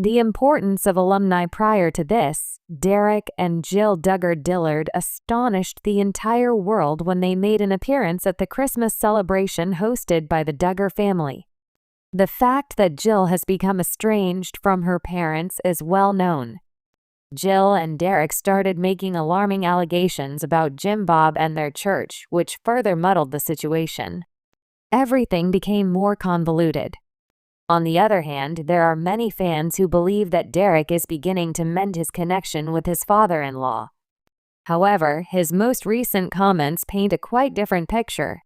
The importance of alumni. Prior to this, Derek and Jill Duggar Dillard astonished the entire world when they made an appearance at the Christmas celebration hosted by the Duggar family. The fact that Jill has become estranged from her parents is well known. Jill and Derek started making alarming allegations about Jim Bob and their church, which further muddled the situation. Everything became more convoluted. On the other hand, there are many fans who believe that Derek is beginning to mend his connection with his father-in-law. However, his most recent comments paint a quite different picture.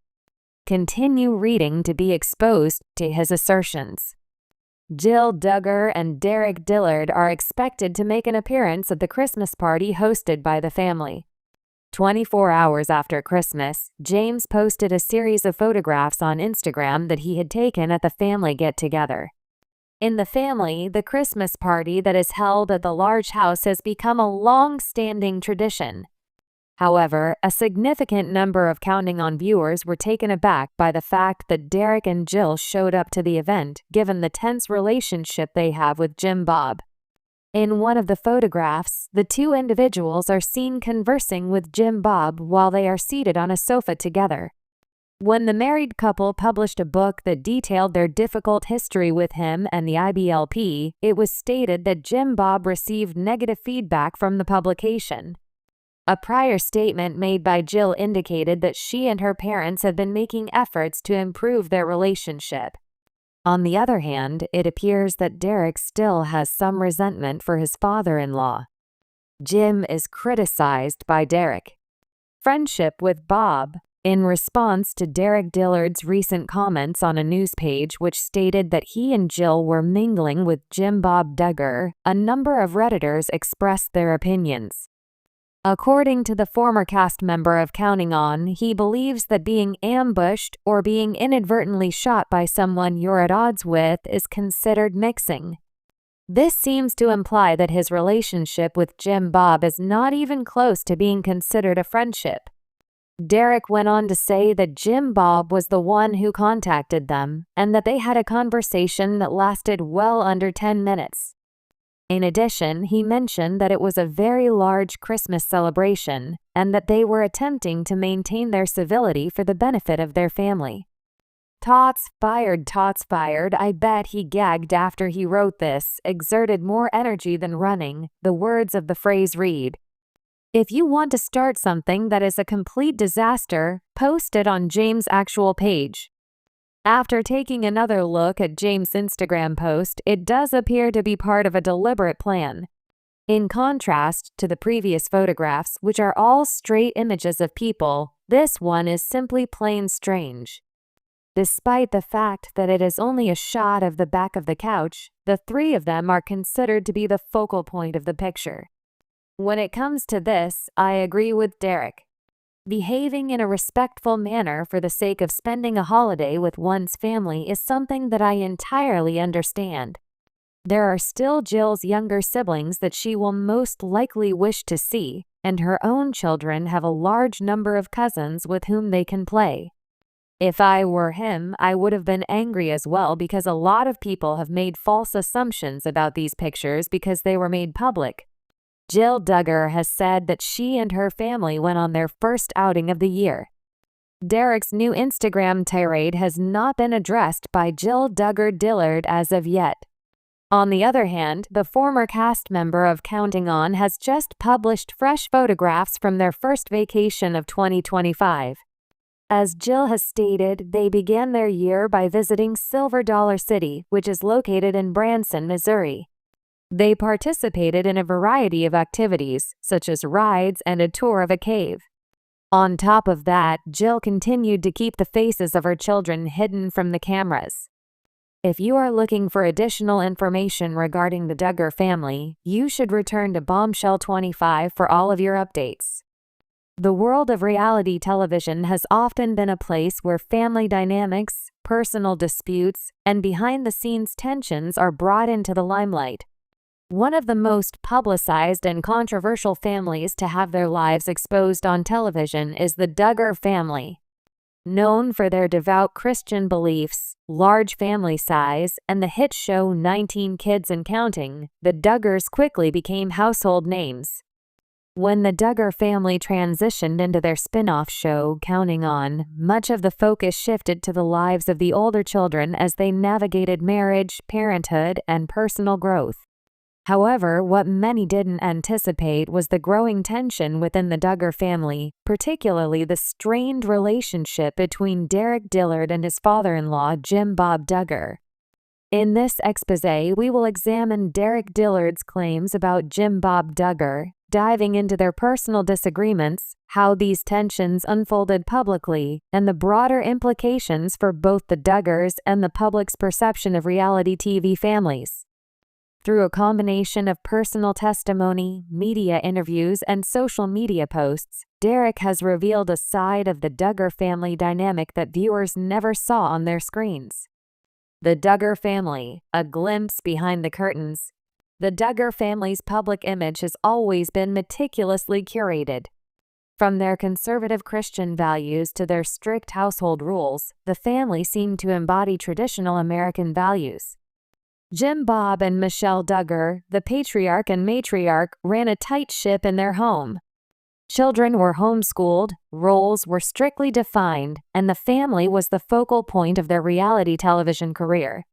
Continue reading to be exposed to his assertions. Jill Duggar and Derek Dillard are expected to make an appearance at the Christmas party hosted by the family. 24 hours after Christmas, James posted a series of photographs on Instagram that he had taken at the family get-together. In the family, the Christmas party that is held at the large house has become a long-standing tradition. However, a significant number of Counting On viewers were taken aback by the fact that Derek and Jill showed up to the event, given the tense relationship they have with Jim Bob. In one of the photographs, the two individuals are seen conversing with Jim Bob while they are seated on a sofa together. When the married couple published a book that detailed their difficult history with him and the IBLP, it was stated that Jim Bob received negative feedback from the publication. A prior statement made by Jill indicated that she and her parents had been making efforts to improve their relationship. On the other hand, it appears that Derek still has some resentment for his father-in-law. Jim is criticized by Derek. Friendship with Bob. In response to Derek Dillard's recent comments on a news page which stated that he and Jill were mingling with Jim Bob Duggar, a number of Redditors expressed their opinions. According to the former cast member of Counting On, he believes that being ambushed or being inadvertently shot by someone you're at odds with is considered mixing. This seems to imply that his relationship with Jim Bob is not even close to being considered a friendship. Derek went on to say that Jim Bob was the one who contacted them, and that they had a conversation that lasted well under 10 minutes. In addition, he mentioned that it was a very large Christmas celebration, and that they were attempting to maintain their civility for the benefit of their family. Tots fired. I bet he gagged after he wrote this, exerted more energy than running, the words of the phrase read. If you want to start something that is a complete disaster, post it on James' actual page. After taking another look at James' Instagram post, it does appear to be part of a deliberate plan. In contrast to the previous photographs, which are all straight images of people, this one is simply plain strange. Despite the fact that it is only a shot of the back of the couch, the three of them are considered to be the focal point of the picture. When it comes to this, I agree with Derek. Behaving in a respectful manner for the sake of spending a holiday with one's family is something that I entirely understand. There are still Jill's younger siblings that she will most likely wish to see, and her own children have a large number of cousins with whom they can play. If I were him, I would have been angry as well because a lot of people have made false assumptions about these pictures because they were made public. Jill Duggar has said that she and her family went on their first outing of the year. Derek's new Instagram tirade has not been addressed by Jill Duggar Dillard as of yet. On the other hand, the former cast member of Counting On has just published fresh photographs from their first vacation of 2025. As Jill has stated, they began their year by visiting Silver Dollar City, which is located in Branson, Missouri. They participated in a variety of activities, such as rides and a tour of a cave. On top of that, Jill continued to keep the faces of her children hidden from the cameras. If you are looking for additional information regarding the Duggar family, you should return to Bombshell 25 for all of your updates. The world of reality television has often been a place where family dynamics, personal disputes, and behind-the-scenes tensions are brought into the limelight. One of the most publicized and controversial families to have their lives exposed on television is the Duggar family. Known for their devout Christian beliefs, large family size, and the hit show 19 Kids and Counting, the Duggars quickly became household names. When the Duggar family transitioned into their spin-off show, Counting On, much of the focus shifted to the lives of the older children as they navigated marriage, parenthood, and personal growth. However, what many didn't anticipate was the growing tension within the Duggar family, particularly the strained relationship between Derek Dillard and his father-in-law, Jim Bob Duggar. In this exposé, we will examine Derek Dillard's claims about Jim Bob Duggar, diving into their personal disagreements, how these tensions unfolded publicly, and the broader implications for both the Duggars and the public's perception of reality TV families. Through a combination of personal testimony, media interviews, and social media posts, Derek has revealed a side of the Duggar family dynamic that viewers never saw on their screens. The Duggar family, a glimpse behind the curtains. The Duggar family's public image has always been meticulously curated. From their conservative Christian values to their strict household rules, the family seemed to embody traditional American values. Jim Bob and Michelle Duggar, the patriarch and matriarch, ran a tight ship in their home. Children were homeschooled, roles were strictly defined, and the family was the focal point of their reality television career.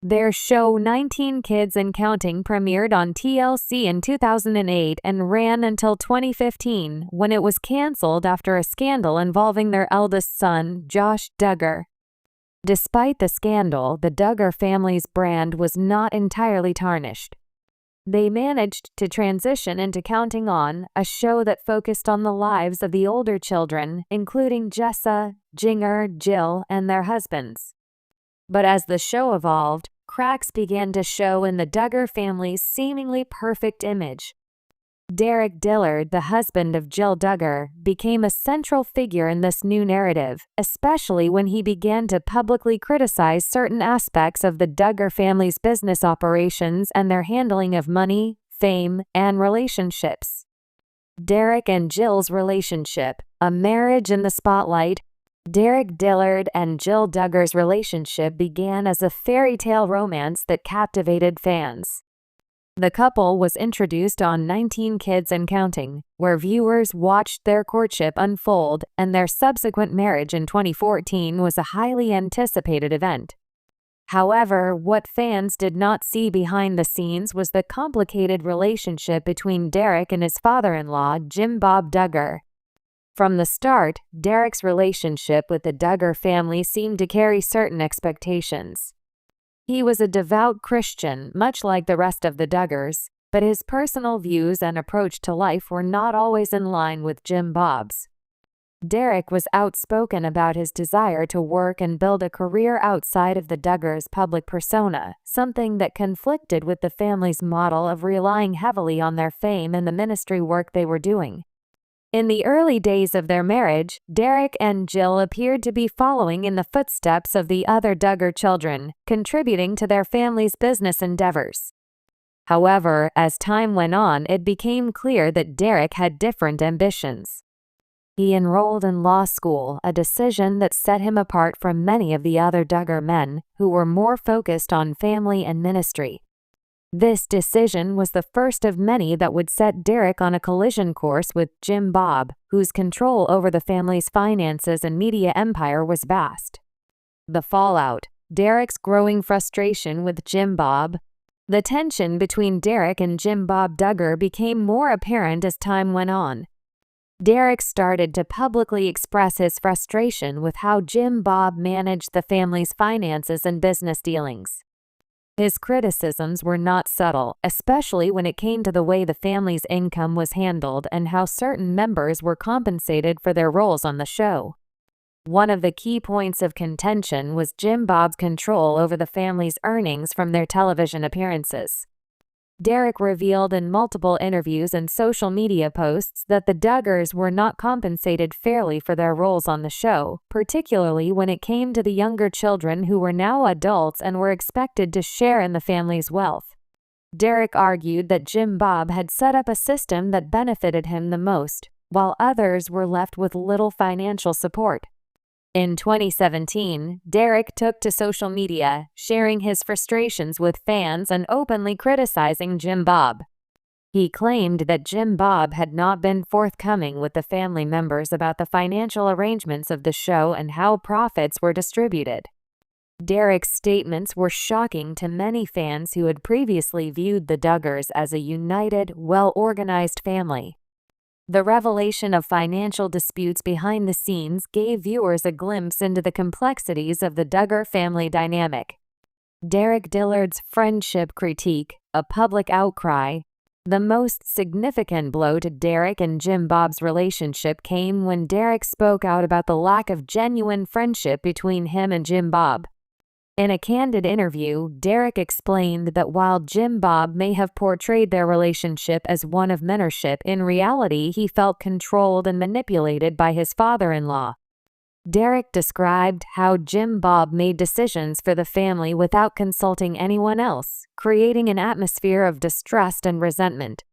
Their show 19 Kids and Counting premiered on TLC in 2008 and ran until 2015, when it was canceled after a scandal involving their eldest son, Josh Duggar. Despite the scandal, the Duggar family's brand was not entirely tarnished. They managed to transition into Counting On, a show that focused on the lives of the older children, including Jessa, Jinger, Jill, and their husbands. But as the show evolved, cracks began to show in the Duggar family's seemingly perfect image. Derek Dillard, the husband of Jill Duggar, became a central figure in this new narrative, especially when he began to publicly criticize certain aspects of the Duggar family's business operations and their handling of money, fame, and relationships. Derek and Jill's relationship, a marriage in the spotlight. Derek Dillard and Jill Duggar's relationship began as a fairy tale romance that captivated fans. The couple was introduced on 19 Kids and Counting, where viewers watched their courtship unfold, and their subsequent marriage in 2014 was a highly anticipated event. However, what fans did not see behind the scenes was the complicated relationship between Derek and his father-in-law, Jim Bob Duggar. From the start, Derek's relationship with the Duggar family seemed to carry certain expectations. He was a devout Christian, much like the rest of the Duggars, but his personal views and approach to life were not always in line with Jim Bob's. Derek was outspoken about his desire to work and build a career outside of the Duggars' public persona, something that conflicted with the family's model of relying heavily on their fame and the ministry work they were doing. In the early days of their marriage, Derek and Jill appeared to be following in the footsteps of the other Duggar children, contributing to their family's business endeavors. However, as time went on, it became clear that Derek had different ambitions. He enrolled in law school, a decision that set him apart from many of the other Duggar men, who were more focused on family and ministry. This decision was the first of many that would set Derek on a collision course with Jim Bob, whose control over the family's finances and media empire was vast. The fallout: Derek's growing frustration with Jim Bob. The tension between Derek and Jim Bob Duggar became more apparent as time went on. Derek started to publicly express his frustration with how Jim Bob managed the family's finances and business dealings. His criticisms were not subtle, especially when it came to the way the family's income was handled and how certain members were compensated for their roles on the show. One of the key points of contention was Jim Bob's control over the family's earnings from their television appearances. Derek revealed in multiple interviews and social media posts that the Duggars were not compensated fairly for their roles on the show, particularly when it came to the younger children who were now adults and were expected to share in the family's wealth. Derek argued that Jim Bob had set up a system that benefited him the most, while others were left with little financial support. In 2017, Derek took to social media, sharing his frustrations with fans and openly criticizing Jim Bob. He claimed that Jim Bob had not been forthcoming with the family members about the financial arrangements of the show and how profits were distributed. Derek's statements were shocking to many fans who had previously viewed the Duggars as a united, well-organized family. The revelation of financial disputes behind the scenes gave viewers a glimpse into the complexities of the Duggar family dynamic. Derek Dillard's friendship critique, a public outcry. The most significant blow to Derek and Jim Bob's relationship came when Derek spoke out about the lack of genuine friendship between him and Jim Bob. In a candid interview, Derek explained that while Jim Bob may have portrayed their relationship as one of mentorship, in reality he felt controlled and manipulated by his father-in-law. Derek described how Jim Bob made decisions for the family without consulting anyone else, creating an atmosphere of distrust and resentment.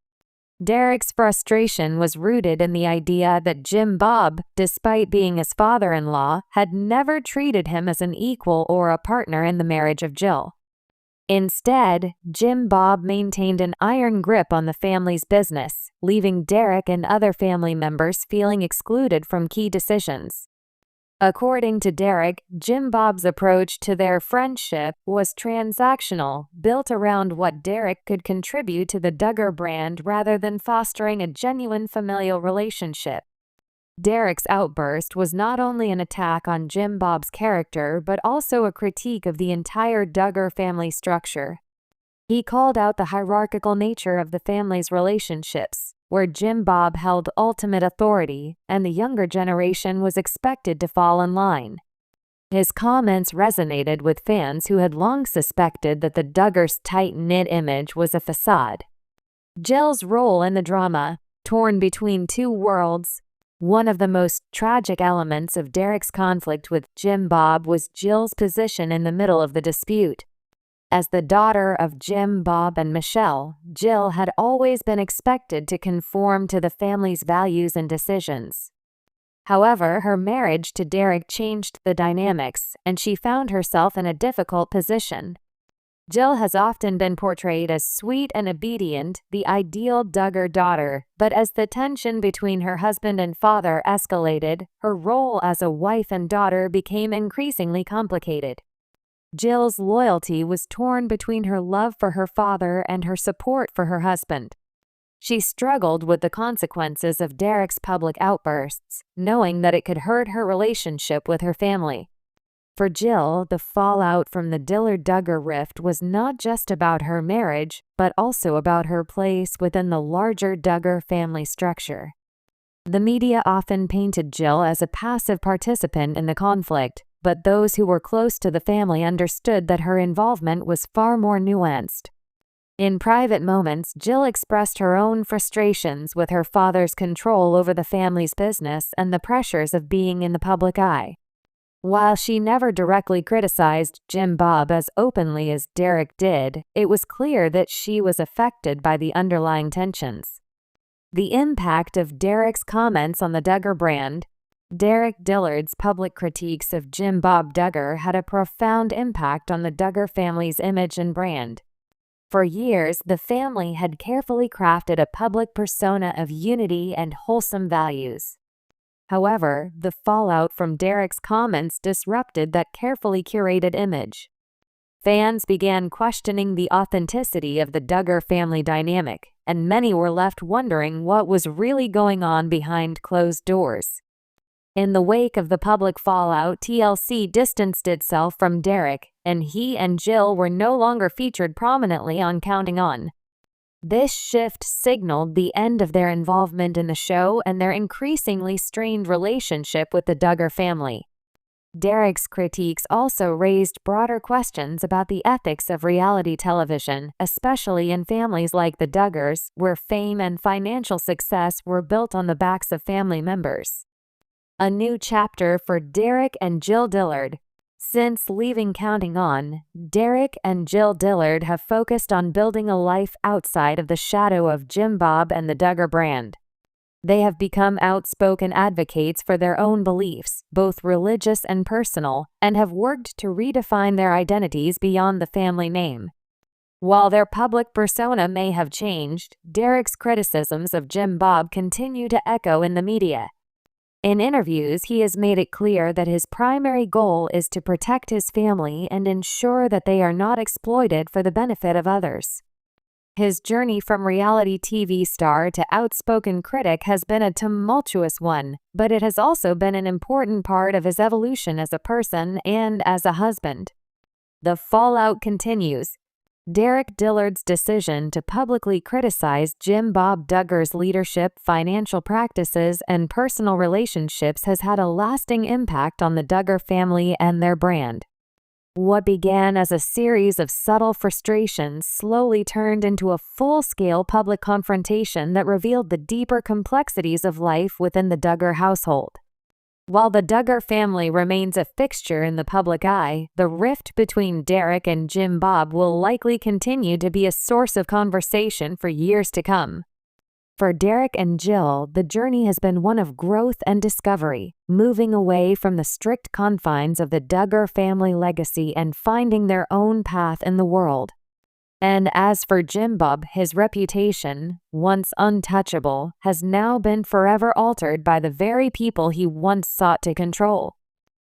Derek's frustration was rooted in the idea that Jim Bob, despite being his father-in-law, had never treated him as an equal or a partner in the marriage of Jill. Instead, Jim Bob maintained an iron grip on the family's business, leaving Derek and other family members feeling excluded from key decisions. According to Derek, Jim Bob's approach to their friendship was transactional, built around what Derek could contribute to the Duggar brand rather than fostering a genuine familial relationship. Derek's outburst was not only an attack on Jim Bob's character but also a critique of the entire Duggar family structure. He called out the hierarchical nature of the family's relationships, where Jim Bob held ultimate authority and the younger generation was expected to fall in line. His comments resonated with fans who had long suspected that the Duggars' tight-knit image was a facade. Jill's role in the drama, torn between two worlds. One of the most tragic elements of Derek's conflict with Jim Bob was Jill's position in the middle of the dispute. As the daughter of Jim Bob and Michelle, Jill had always been expected to conform to the family's values and decisions. However, her marriage to Derek changed the dynamics, and she found herself in a difficult position. Jill has often been portrayed as sweet and obedient, the ideal Duggar daughter, but as the tension between her husband and father escalated, her role as a wife and daughter became increasingly complicated. Jill's loyalty was torn between her love for her father and her support for her husband. She struggled with the consequences of Derek's public outbursts, knowing that it could hurt her relationship with her family. For Jill, the fallout from the Dillard-Duggar rift was not just about her marriage, but also about her place within the larger Duggar family structure. The media often painted Jill as a passive participant in the conflict, but those who were close to the family understood that her involvement was far more nuanced. In private moments, Jill expressed her own frustrations with her father's control over the family's business and the pressures of being in the public eye. While she never directly criticized Jim Bob as openly as Derek did, it was clear that she was affected by the underlying tensions. The impact of Derek's comments on the Duggar brand. Derek Dillard's public critiques of Jim Bob Duggar had a profound impact on the Duggar family's image and brand. For years, the family had carefully crafted a public persona of unity and wholesome values. However, the fallout from Derek's comments disrupted that carefully curated image. Fans began questioning the authenticity of the Duggar family dynamic, and many were left wondering what was really going on behind closed doors. In the wake of the public fallout, TLC distanced itself from Derek, and he and Jill were no longer featured prominently on Counting On. This shift signaled the end of their involvement in the show and their increasingly strained relationship with the Duggar family. Derek's critiques also raised broader questions about the ethics of reality television, especially in families like the Duggars, where fame and financial success were built on the backs of family members. A new chapter for Derek and Jill Dillard. Since leaving Counting On, Derek and Jill Dillard have focused on building a life outside of the shadow of Jim Bob and the Duggar brand. They have become outspoken advocates for their own beliefs, both religious and personal, and have worked to redefine their identities beyond the family name. While their public persona may have changed, Derek's criticisms of Jim Bob continue to echo in the media. In interviews, he has made it clear that his primary goal is to protect his family and ensure that they are not exploited for the benefit of others. His journey from reality TV star to outspoken critic has been a tumultuous one, but it has also been an important part of his evolution as a person and as a husband. The fallout continues. Derek Dillard's decision to publicly criticize Jim Bob Duggar's leadership, financial practices, and personal relationships has had a lasting impact on the Duggar family and their brand. What began as a series of subtle frustrations slowly turned into a full-scale public confrontation that revealed the deeper complexities of life within the Duggar household. While the Duggar family remains a fixture in the public eye, the rift between Derek and Jim Bob will likely continue to be a source of conversation for years to come. For Derek and Jill, the journey has been one of growth and discovery, moving away from the strict confines of the Duggar family legacy and finding their own path in the world. And as for Jim Bob, his reputation, once untouchable, has now been forever altered by the very people he once sought to control.